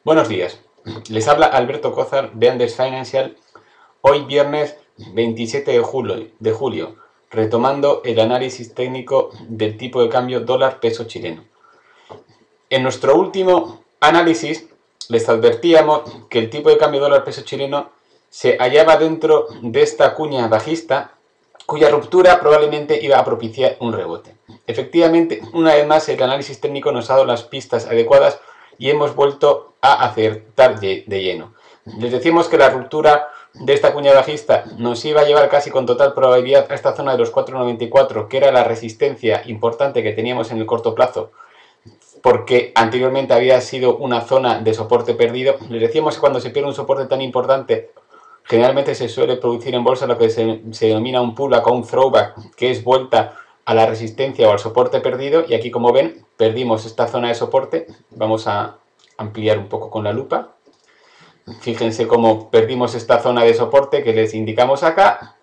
Buenos días, les habla Alberto Cózar de Andes Financial, hoy viernes 27 de julio, retomando el análisis técnico del tipo de cambio dólar-peso chileno. En nuestro último análisis les advertíamos que el tipo de cambio dólar-peso chileno se hallaba dentro de esta cuña bajista, cuya ruptura probablemente iba a propiciar un rebote. Efectivamente, una vez más el análisis técnico nos ha dado las pistas adecuadas y hemos vuelto a acertar de lleno. Les decimos que la ruptura de esta cuña bajista nos iba a llevar casi con total probabilidad a esta zona de los 4,94, que era la resistencia importante que teníamos en el corto plazo, porque anteriormente había sido una zona de soporte perdido. Les decíamos que cuando se pierde un soporte tan importante, generalmente se suele producir en bolsa lo que se denomina un pullback o un throwback, que es vuelta a la resistencia o al soporte perdido, y aquí, como ven, perdimos esta zona de soporte. Vamos a ampliar un poco con la lupa. Fíjense cómo perdimos esta zona de soporte que les indicamos acá.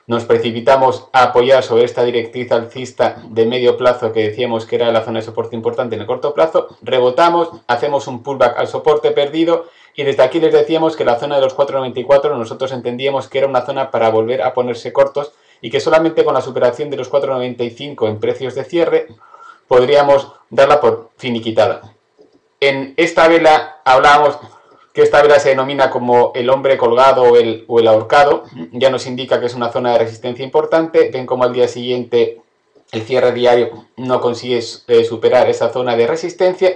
Nos precipitamos a apoyar sobre esta directriz alcista de medio plazo que decíamos que era la zona de soporte importante en el corto plazo. Rebotamos, hacemos un pullback al soporte perdido y desde aquí les decíamos que la zona de los 4,94 nosotros entendíamos que era una zona para volver a ponerse cortos y que solamente con la superación de los 4,95 en precios de cierre podríamos darla por finiquitada. En esta vela hablábamos que esta vela se denomina como el hombre colgado o el ahorcado. Ya nos indica que es una zona de resistencia importante. Ven como al día siguiente el cierre diario no consigue superar esa zona de resistencia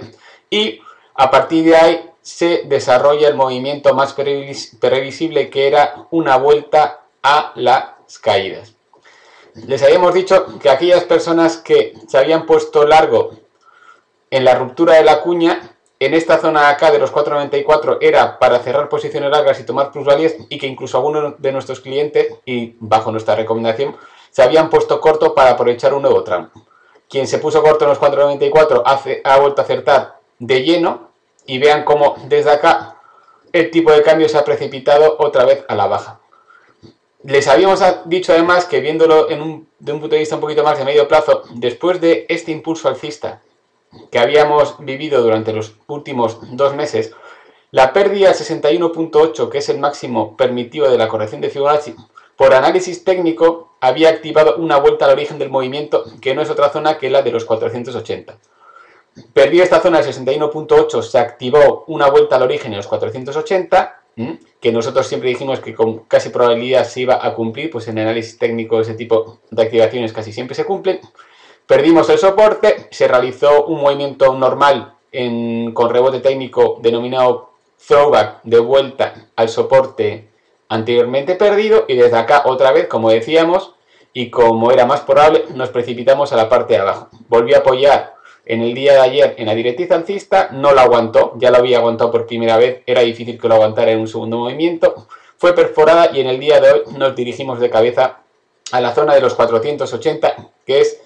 y a partir de ahí se desarrolla el movimiento más previsible, que era una vuelta a las caídas. Les habíamos dicho que aquellas personas que se habían puesto largo en la ruptura de la cuña, en esta zona acá de los 4,94 era para cerrar posiciones largas y tomar plusvalías, y que incluso algunos de nuestros clientes, y bajo nuestra recomendación, se habían puesto corto para aprovechar un nuevo tramo. Quien se puso corto en los 4,94 ha vuelto a acertar de lleno, y vean cómo desde acá el tipo de cambio se ha precipitado otra vez a la baja. Les habíamos dicho además que viéndolo de un punto de vista un poquito más de medio plazo, después de este impulso alcista que habíamos vivido durante los últimos 2 meses, la pérdida del 61,8, que es el máximo permitido de la corrección de Fibonacci, por análisis técnico había activado una vuelta al origen del movimiento, que no es otra zona que la de los 480. Perdió esta zona del 61,8, se activó una vuelta al origen en los 480, que nosotros siempre dijimos que con casi probabilidad se iba a cumplir, pues en análisis técnico ese tipo de activaciones casi siempre se cumplen. Perdimos el soporte, se realizó un movimiento normal con rebote técnico denominado throwback, de vuelta al soporte anteriormente perdido, y desde acá otra vez, como decíamos, y como era más probable, nos precipitamos a la parte de abajo. Volvió a apoyar en el día de ayer en la directriz alcista, no la aguantó, ya lo había aguantado por primera vez, era difícil que lo aguantara en un segundo movimiento, fue perforada y en el día de hoy nos dirigimos de cabeza a la zona de los 480, que es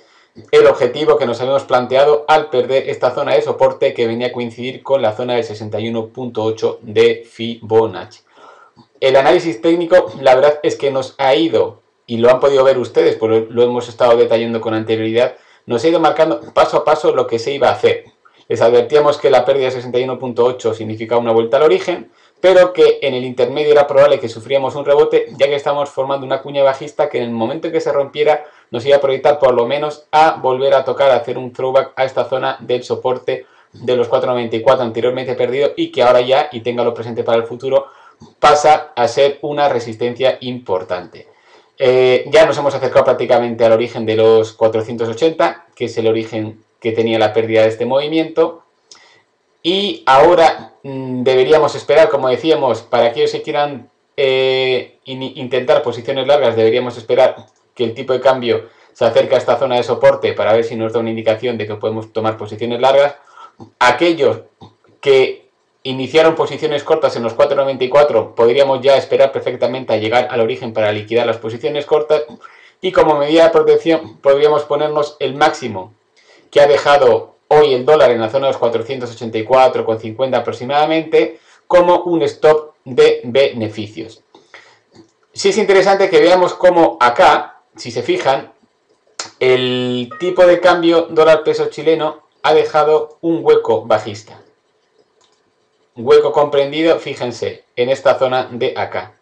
el objetivo que nos habíamos planteado al perder esta zona de soporte que venía a coincidir con la zona del 61,8 de Fibonacci. El análisis técnico, la verdad es que nos ha ido, y lo han podido ver ustedes, pues lo hemos estado detallando con anterioridad, nos ha ido marcando paso a paso lo que se iba a hacer. Les advertíamos que la pérdida de 61,8 significaba una vuelta al origen, pero que en el intermedio era probable que sufriéramos un rebote, ya que estamos formando una cuña bajista que en el momento en que se rompiera nos iba a proyectar por lo menos a volver a tocar, a hacer un throwback a esta zona del soporte de los 4,94 anteriormente perdido, y que ahora ya, y téngalo presente para el futuro, pasa a ser una resistencia importante. Ya nos hemos acercado prácticamente al origen de los 480, que es el origen que tenía la pérdida de este movimiento, y ahora deberíamos esperar, como decíamos, para aquellos que quieran intentar posiciones largas, deberíamos esperar que el tipo de cambio se acerque a esta zona de soporte para ver si nos da una indicación de que podemos tomar posiciones largas. Aquellos que iniciaron posiciones cortas en los 4,94 podríamos ya esperar perfectamente a llegar al origen para liquidar las posiciones cortas, y como medida de protección podríamos ponernos el máximo que ha dejado hoy el dólar en la zona de los 484,50 aproximadamente como un stop de beneficios. Sí es interesante que veamos cómo acá, si se fijan, el tipo de cambio dólar peso chileno ha dejado un hueco bajista. hueco comprendido, fíjense, en esta zona de acá.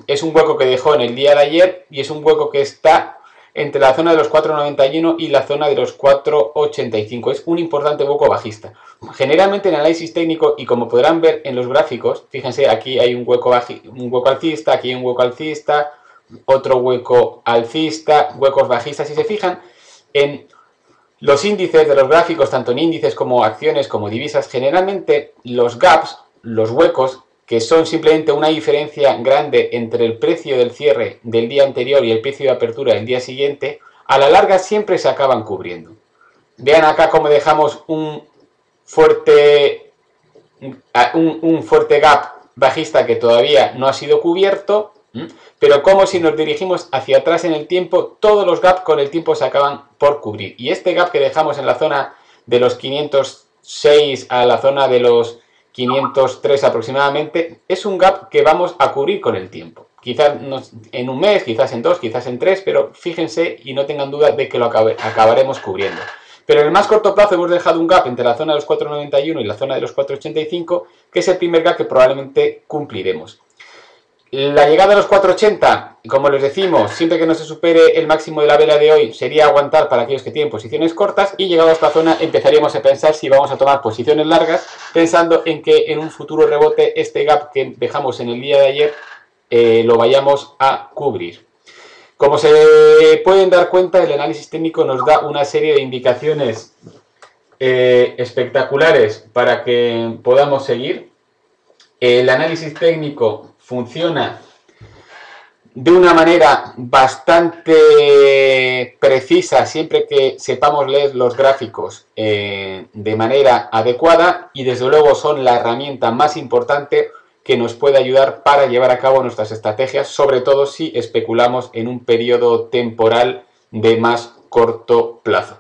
Es un hueco que dejó en el día de ayer y es un hueco que está entre la zona de los 4,91 y la zona de los 4,85. Es un importante hueco bajista. Generalmente en análisis técnico, y como podrán ver en los gráficos, fíjense, aquí hay un hueco alcista, aquí hay un hueco alcista, otro hueco alcista, huecos bajistas. Si se fijan en los índices de los gráficos, tanto en índices como acciones como divisas, generalmente los gaps, los huecos, que son simplemente una diferencia grande entre el precio del cierre del día anterior y el precio de apertura del día siguiente, a la larga siempre se acaban cubriendo. Vean acá cómo dejamos un fuerte gap bajista que todavía no ha sido cubierto, pero como si nos dirigimos hacia atrás en el tiempo, todos los gaps con el tiempo se acaban por cubrir. Y este gap que dejamos en la zona de los 506 a la zona de los 503 aproximadamente, es un gap que vamos a cubrir con el tiempo. Quizás en un mes, quizás en 2, quizás en 3, pero fíjense y no tengan duda de que lo acabaremos cubriendo. Pero en el más corto plazo hemos dejado un gap entre la zona de los 4,91 y la zona de los 4,85, que es el primer gap que probablemente cumpliremos. La llegada a los 4,80, como les decimos, siempre que no se supere el máximo de la vela de hoy, sería aguantar para aquellos que tienen posiciones cortas, y llegado a esta zona empezaríamos a pensar si vamos a tomar posiciones largas, pensando en que en un futuro rebote este gap que dejamos en el día de ayer lo vayamos a cubrir. Como se pueden dar cuenta, el análisis técnico nos da una serie de indicaciones espectaculares para que podamos seguir. El análisis técnico funciona de una manera bastante precisa siempre que sepamos leer los gráficos de manera adecuada, y desde luego son la herramienta más importante que nos puede ayudar para llevar a cabo nuestras estrategias, sobre todo si especulamos en un periodo temporal de más corto plazo.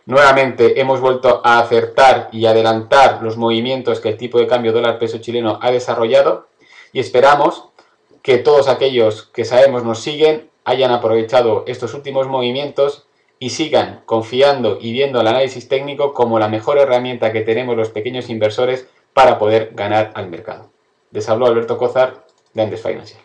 Nuevamente hemos vuelto a acertar y adelantar los movimientos que el tipo de cambio dólar peso chileno ha desarrollado, y esperamos que todos aquellos que sabemos nos siguen hayan aprovechado estos últimos movimientos y sigan confiando y viendo el análisis técnico como la mejor herramienta que tenemos los pequeños inversores para poder ganar al mercado. Les habló Alberto Cózar de Andes Financial.